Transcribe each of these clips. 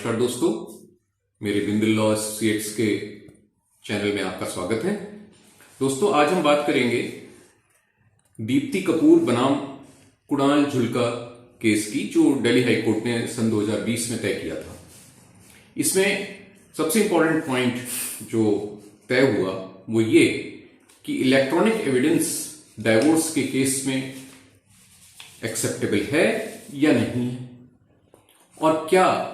नमस्कार दोस्तों, मेरे बिंदल लॉ सीएक्स के चैनल में आपका स्वागत है। दोस्तों, आज हम बात करेंगे दीप्ति कपूर बनाम कुणाल झुलका केस की, जो दिल्ली हाई कोर्ट ने सन 2020 में तय किया था। इसमें सबसे इंपॉर्टेंट पॉइंट जो तय हुआ वो ये कि इलेक्ट्रॉनिक एविडेंस डाइवोर्स के केस में एक्सेप्टेबल है या नहीं है, और क्या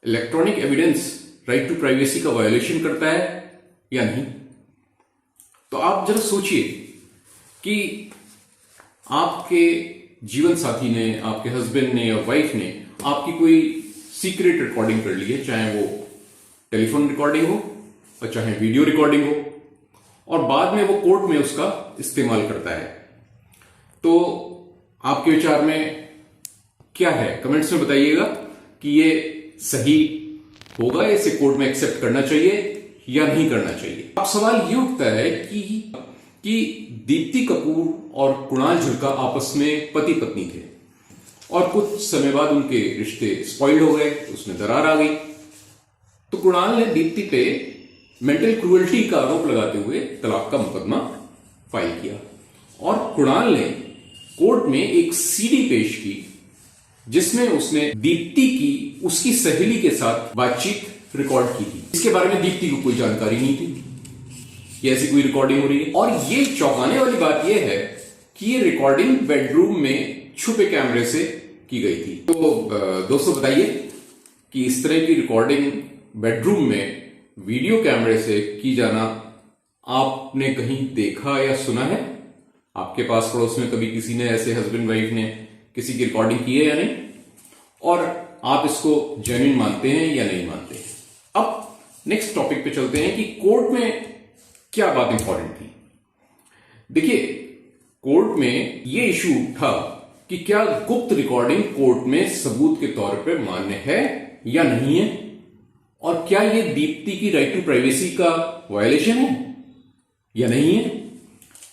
electronic evidence right to privacy का वायोलेशन करता है या नहीं। तो आप जरा सोचिए कि आपके जीवन साथी ने, आपके हस्बैंड ने या वाइफ ने आपकी कोई सीक्रेट रिकॉर्डिंग कर ली है, चाहे वो टेलीफोन रिकॉर्डिंग हो और चाहे वीडियो रिकॉर्डिंग हो, और बाद में वो कोर्ट में उसका इस्तेमाल करता है। तो आपके विचार में क्या है, कमेंट्स में बताइएगा कि ये सही होगा, इसे कोर्ट में एक्सेप्ट करना चाहिए या नहीं करना चाहिए। अब सवाल ये उठता है कि दीप्ति कपूर और कुणाल झुलका आपस में पति पत्नी थे और कुछ समय बाद उनके रिश्ते स्पॉइल्ड हो गए, उसमें दरार आ गई। तो कुणाल ने दीप्ति पे मेंटल क्रूएल्टी का आरोप लगाते हुए तलाक का मुकदमा फाइल किया, और कुणाल ने कोर्ट में एक सीडी पेश की जिसमें उसने दीप्ति की उसकी सहेली के साथ बातचीत रिकॉर्ड की थी। इसके बारे में दीप्ति को कोई जानकारी नहीं थी कि ऐसी कोई रिकॉर्डिंग हो रही है। और ये चौंकाने वाली बात यह है कि ये रिकॉर्डिंग बेडरूम में छुपे कैमरे से की गई थी। तो दोस्तों बताइए कि इस तरह की रिकॉर्डिंग बेडरूम में वीडियो कैमरे से की जाना आपने कहीं देखा या सुना है? आपके पास पड़ोस में कभी किसी ने, ऐसे हस्बैंड वाइफ ने किसी की रिकॉर्डिंग की है या नहीं, और आप इसको जेन्युइन मानते हैं या नहीं मानते हैं? अब नेक्स्ट टॉपिक पे चलते हैं कि कोर्ट में क्या बात इंपॉर्टेंट थी। देखिए, कोर्ट में यह इशू उठा कि क्या गुप्त रिकॉर्डिंग कोर्ट में सबूत के तौर पर मान्य है या नहीं है, और क्या यह दीप्ति की राइट टू प्राइवेसी का वायलेशन है या नहीं है।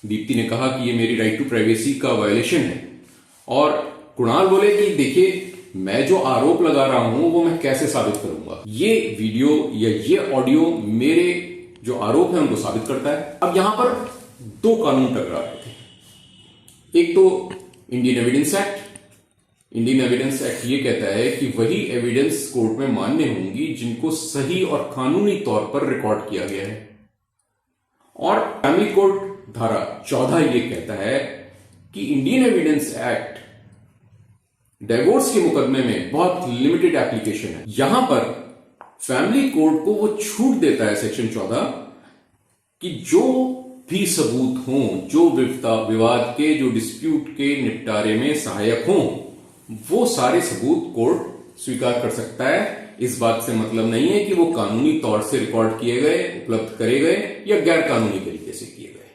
दीप्ति ने कहा कि यह मेरी राइट टू प्राइवेसी का वायलेशन है, और कुणाल बोले कि देखिए, मैं जो आरोप लगा रहा हूं वो मैं कैसे साबित करूंगा, ये वीडियो या ये ऑडियो मेरे जो आरोप है उनको साबित करता है। अब यहां पर दो कानून टकरा रहे थे। एक तो Indian evidence act. Indian evidence act ये कहता है कि वही एविडेंस कोर्ट में मान्य होंगी जिनको सही और कानूनी तौर पर रिकॉर्ड किया गया है, और फैमिली कोर्ट धारा 14 ये कहता है कि इंडियन एविडेंस एक्ट डिवोर्स के मुकदमे में बहुत लिमिटेड एप्लीकेशन है। यहां पर फैमिली कोर्ट को वो छूट देता है, सेक्शन 14, कि जो भी सबूत हों, जो विवाद के, जो डिस्प्यूट के निपटारे में सहायक हों, वो सारे सबूत कोर्ट स्वीकार कर सकता है। इस बात से मतलब नहीं है कि वो कानूनी तौर से रिकॉर्ड किए गए, उपलब्ध करे गए या गैर कानूनी तरीके से किए गए।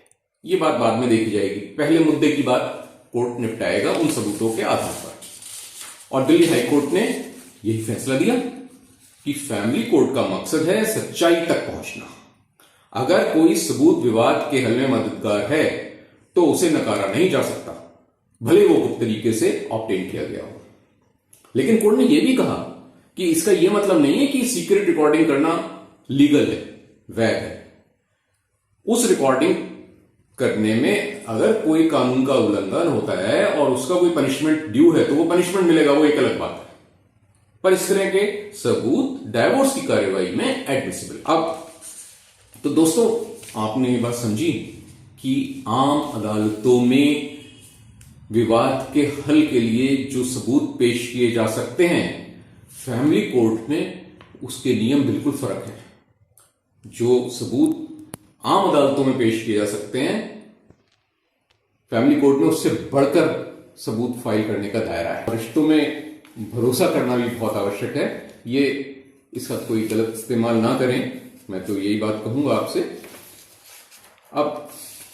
ये बात बाद में देखी जाएगी। पहले मुद्दे की बात कोर्ट निपटाएगा उन सबूतों के आधार पर। और दिल्ली हाई कोर्ट ने यही फैसला दिया कि फैमिली कोर्ट का मकसद है सच्चाई तक पहुंचना। अगर कोई सबूत विवाद के हल में मददगार है तो उसे नकारा नहीं जा सकता, भले वो गुप्त तरीके से ऑब्टेन किया गया हो। लेकिन कोर्ट ने यह भी कहा कि इसका यह मतलब नहीं है कि सीक्रेट रिकॉर्डिंग करना लीगल है, वैध है। उस रिकॉर्डिंग करने में अगर कोई कानून का उल्लंघन होता है और उसका कोई पनिशमेंट ड्यू है तो वो पनिशमेंट मिलेगा, वो एक अलग बात है। पर इस तरह के सबूत डाइवोर्स की कार्यवाही में एडमिसिबल। अब तो दोस्तों, आपने ये बात समझी कि आम अदालतों में विवाद के हल के लिए जो सबूत पेश किए जा सकते हैं, फैमिली कोर्ट में उसके नियम बिल्कुल फर्क है। जो सबूत आम अदालतों में पेश किए जा सकते हैं, फैमिली कोर्ट में उससे बढ़कर सबूत फाइल करने का दायरा है। रिश्तों में भरोसा करना भी बहुत आवश्यक है। ये इसका कोई गलत इस्तेमाल ना करें, मैं तो यही बात कहूंगा आपसे। अब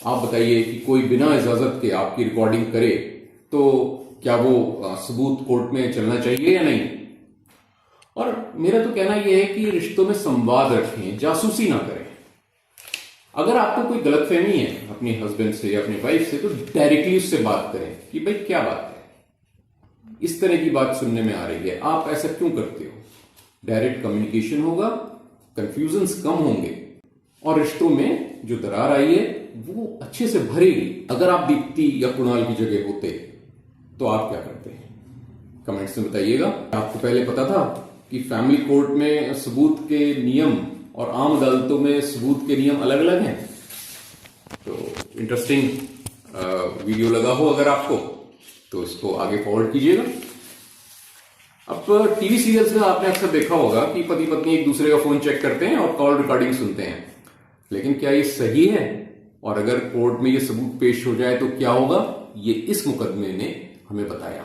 आप बताइए कि कोई बिना इजाजत के आपकी रिकॉर्डिंग करे तो क्या वो सबूत कोर्ट में चलना चाहिए या नहीं। और मेरा तो कहना यह है कि रिश्तों में संवाद रखें, जासूसी ना करें। अगर आपको कोई गलतफहमी है अपने हस्बैंड से या अपनी वाइफ से, तो डायरेक्टली उससे बात करें कि भाई क्या बात है, इस तरह की बात सुनने में आ रही है, आप ऐसा क्यों करते हो, डायरेक्ट कम्युनिकेशन होगा, कंफ्यूजन्स कम होंगे और रिश्तों में जो दरार आई है वो अच्छे से भरेगी। अगर आप दीप्ति या कुणाल की जगह होते तो आप क्या करते हैं? कमेंट्स में बताइएगा। आपको पहले पता था कि फैमिली कोर्ट में सबूत के नियम और आम अदालतों में सबूत के नियम अलग अलग हैं? तो इंटरेस्टिंग वीडियो लगा हो अगर आपको तो इसको आगे फॉरवर्ड कीजिएगा। अब टीवी सीरियल्स में आपने अक्सर देखा होगा कि पति पत्नी एक दूसरे का फोन चेक करते हैं और कॉल रिकॉर्डिंग सुनते हैं, लेकिन क्या ये सही है? और अगर कोर्ट में ये सबूत पेश हो जाए तो क्या होगा? ये इस मुकदमे ने हमें बताया।